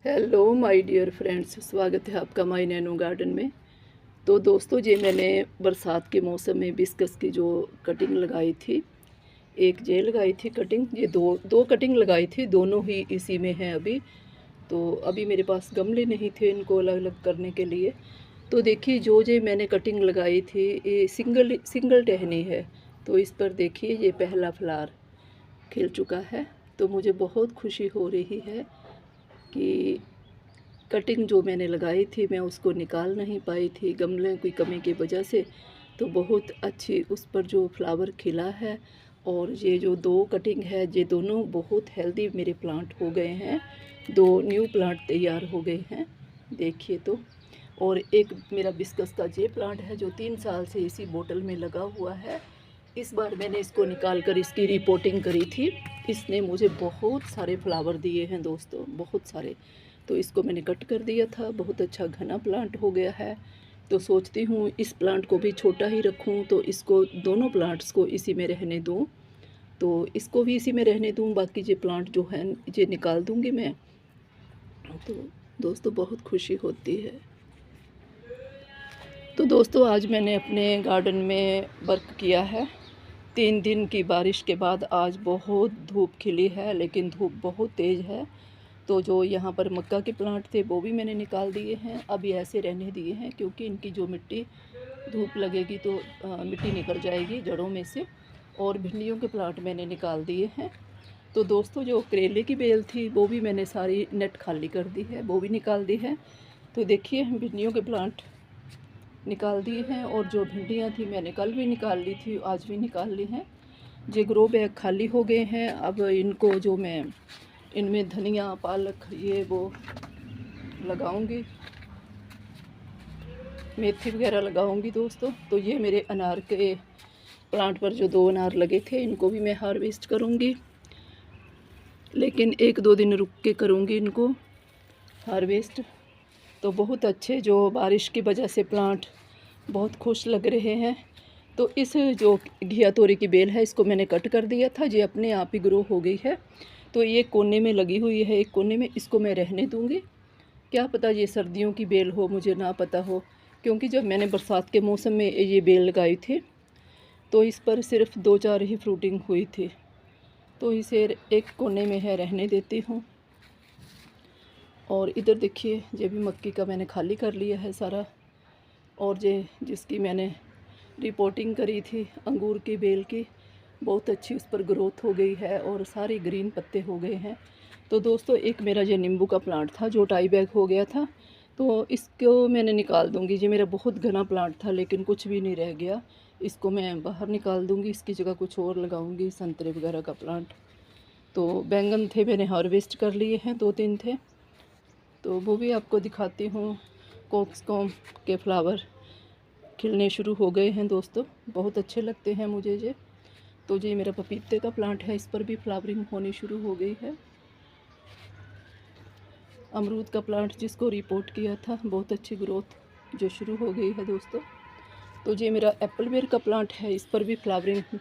Hello my dear friends, स्वागत है आपका माय नैनो गार्डन में। तो दोस्तों, ये मैंने बरसात के मौसम में बिस्कस की जो कटिंग लगाई थी, एक ये लगाई थी कटिंग, ये दो दो कटिंग लगाई थी, दोनों ही इसी में है अभी। तो अभी मेरे पास गमले नहीं थे इनको अलग अलग करने के लिए। तो देखिए, जो ये मैंने कटिंग लगाई थी ये सिंगल सिंगल टहनी है। तो इस पर देखिए, ये पहला फ्लावर खिल चुका है। तो मुझे बहुत खुशी हो रही है कि कटिंग जो मैंने लगाई थी मैं उसको निकाल नहीं पाई थी गमले की कमी की वजह से। तो बहुत अच्छी उस पर जो फ्लावर खिला है। और ये जो दो कटिंग है, ये दोनों बहुत हेल्दी मेरे प्लांट हो गए हैं। दो न्यू प्लांट तैयार हो गए हैं, देखिए तो। और एक मेरा बिस्कस का ये प्लांट है जो 3 साल से इसी बोतल में लगा हुआ है। इस बार मैंने इसको निकाल कर इसकी रिपोर्टिंग करी थी। इसने मुझे बहुत सारे फ्लावर दिए हैं दोस्तों, बहुत सारे। तो इसको मैंने कट कर दिया था, बहुत अच्छा घना प्लांट हो गया है। तो सोचती हूँ इस प्लांट को भी छोटा ही रखूँ, तो इसको दोनों प्लांट्स को इसी में रहने दूँ। तो इसको भी इसी में रहने दूँ, बाकी ये प्लांट जो है ये निकाल दूँगी मैं। तो दोस्तों, बहुत खुशी होती है। तो दोस्तों, आज मैंने अपने गार्डन में वर्क किया है। 3 दिन की बारिश के बाद आज बहुत धूप खिली है, लेकिन धूप बहुत तेज़ है। तो जो यहाँ पर मक्का के प्लांट थे वो भी मैंने निकाल दिए हैं, अभी ऐसे रहने दिए हैं, क्योंकि इनकी जो मिट्टी धूप लगेगी तो मिट्टी निकल जाएगी जड़ों में से। और भिंडियों के प्लांट मैंने निकाल दिए हैं। तो दोस्तों, जो करेले की बेल थी वो भी मैंने सारी नेट खाली कर दी है, वो भी निकाल दी है। तो देखिए, भिंडियों के प्लांट निकाल दिए हैं। और जो भिंडियाँ थी मैंने कल भी निकाल ली थी, आज भी निकाल ली हैं। ये ग्रो बैग खाली हो गए हैं। अब इनको जो मैं इनमें धनिया पालक ये वो लगाऊंगी, मेथी वगैरह लगाऊंगी दोस्तों। तो ये मेरे अनार के प्लांट पर जो 2 अनार लगे थे इनको भी मैं हार्वेस्ट करूंगी, लेकिन 1-2 दिन रुक के करूंगी इनको हार्वेस्ट। तो बहुत अच्छे, जो बारिश की वजह से प्लांट बहुत खुश लग रहे हैं। तो इस जो घिया तोरी की बेल है इसको मैंने कट कर दिया था, ये अपने आप ही ग्रो हो गई है। तो ये कोने में लगी हुई है, एक कोने में, इसको मैं रहने दूँगी। क्या पता ये सर्दियों की बेल हो, मुझे ना पता हो, क्योंकि जब मैंने बरसात के मौसम में ये बेल लगाई थी तो इस पर सिर्फ 2-4 ही फ्रूटिंग हुई थी। तो इसे एक कोने में है, रहने देती हूँ। और इधर देखिए, ये भी मक्की का मैंने खाली कर लिया है सारा। और ये जिसकी मैंने रिपोर्टिंग करी थी अंगूर की बेल की, बहुत अच्छी उस पर ग्रोथ हो गई है और सारे ग्रीन पत्ते हो गए हैं। तो दोस्तों, एक मेरा ये नींबू का प्लांट था जो टाई बैग हो गया था, तो इसको मैंने निकाल दूंगी। ये मेरा बहुत घना प्लांट था, लेकिन कुछ भी नहीं रह गया। इसको मैं बाहर निकाल दूंगी, इसकी जगह कुछ और लगाऊंगी, संतरे वगैरह का प्लांट। तो बैंगन थे मैंने हार्वेस्ट कर लिए हैं, 2-3 थे, तो वो भी आपको दिखाती हूँ। कॉक्सकॉम के फ्लावर खिलने शुरू हो गए हैं दोस्तों, बहुत अच्छे लगते हैं मुझे ये। तो ये मेरा पपीते का प्लांट है, इस पर भी फ्लावरिंग होनी शुरू हो गई है। अमरूद का प्लांट जिसको रिपोर्ट किया था, बहुत अच्छी ग्रोथ जो शुरू हो गई है दोस्तों। तो ये मेरा एप्पल बेर का प्लांट है, इस पर भी फ्लावरिंग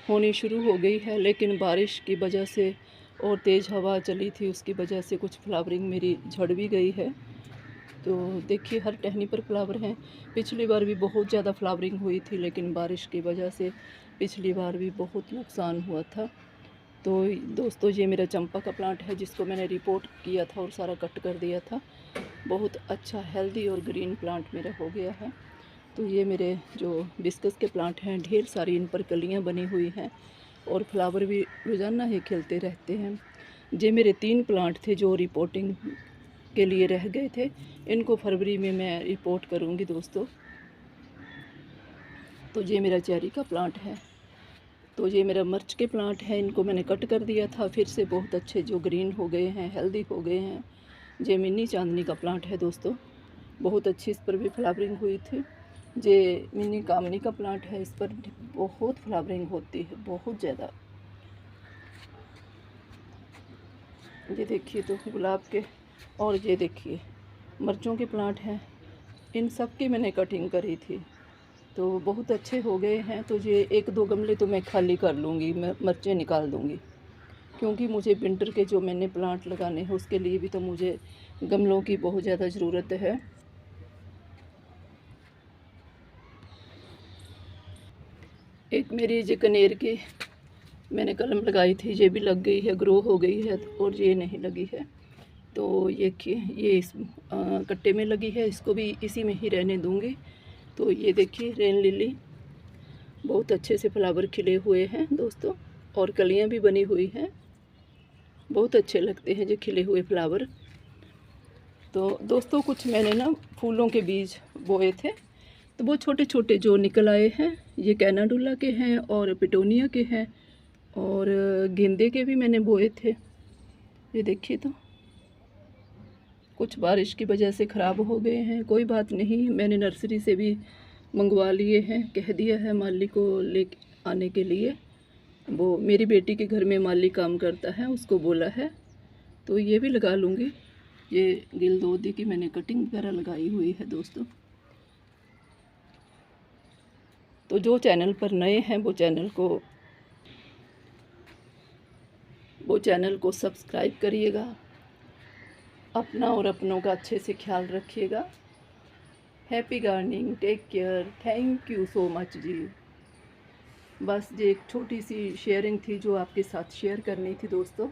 होनी शुरू हो गई है, लेकिन बारिश की वजह से और तेज़ हवा चली थी उसकी वजह से कुछ फ्लावरिंग मेरी झड़ भी गई है। तो देखिए, हर टहनी पर फ्लावर हैं। पिछली बार भी बहुत ज़्यादा फ्लावरिंग हुई थी, लेकिन बारिश की वजह से पिछली बार भी बहुत नुकसान हुआ था। तो दोस्तों, ये मेरा चंपा का प्लांट है जिसको मैंने रिपोर्ट किया था और सारा कट कर दिया था। बहुत अच्छा हेल्दी और ग्रीन प्लांट मेरा हो गया है। तो ये मेरे जो बिस्कस के प्लांट हैं, ढेर सारी इन पर कलियाँ बनी हुई हैं और फ्लावर भी रोज़ाना ही खिलते रहते हैं। ये मेरे 3 प्लांट थे जो रिपोर्टिंग के लिए रह गए थे, इनको फरवरी में मैं रिपोर्ट करूँगी दोस्तों। तो ये मेरा चेरी का प्लांट है। तो ये मेरा मिर्च के प्लांट है, इनको मैंने कट कर दिया था, फिर से बहुत अच्छे जो ग्रीन हो गए हैं, हेल्दी हो गए हैं। ये मिनी चांदनी का प्लांट है दोस्तों, बहुत अच्छी इस पर भी फ्लावरिंग हुई थी। ये मिनी कामनी का प्लांट है, इस पर बहुत फ्लावरिंग होती है, बहुत ज़्यादा। ये देखिए तो गुलाब के, और ये देखिए मिर्चों के प्लांट हैं, इन सब की मैंने कटिंग करी थी, तो बहुत अच्छे हो गए हैं। तो ये 1-2 गमले तो मैं खाली कर लूँगी, मैं मिर्चें निकाल दूँगी। क्योंकि मुझे विंटर के जो मैंने प्लांट लगाने हैं उसके लिए भी तो मुझे गमलों की बहुत ज़्यादा ज़रूरत है। एक मेरी ये कनेर की मैंने कलम लगाई थी, ये भी लग गई है, ग्रो हो गई है, और ये नहीं लगी है। तो ये इस कट्टे में लगी है, इसको भी इसी में ही रहने दूँगी। तो ये देखिए रेन लिली बहुत अच्छे से फ्लावर खिले हुए हैं दोस्तों, और कलियां भी बनी हुई हैं। बहुत अच्छे लगते हैं जो खिले हुए फ्लावर। तो दोस्तों कुछ मैंने ना फूलों के बीज बोए थे, तो वो छोटे छोटे जो निकल आए हैं, ये कैनाडुला के हैं और पिटोनिया के हैं, और गेंदे के भी मैंने बोए थे। ये देखिए, तो कुछ बारिश की वजह से ख़राब हो गए हैं, कोई बात नहीं, मैंने नर्सरी से भी मंगवा लिए हैं, कह दिया है माली को ले आने के लिए। वो मेरी बेटी के घर में माली काम करता है, उसको बोला है, तो ये भी लगा लूँगी। ये गिलदोदी की मैंने कटिंग वगैरह लगाई हुई है दोस्तों। तो जो चैनल पर नए हैं वो चैनल को सब्सक्राइब करिएगा, अपना और अपनों का अच्छे से ख्याल रखिएगा। Happy gardening, take care, thank you so much जी। बस ये एक छोटी सी शेयरिंग थी जो आपके साथ शेयर करनी थी दोस्तों।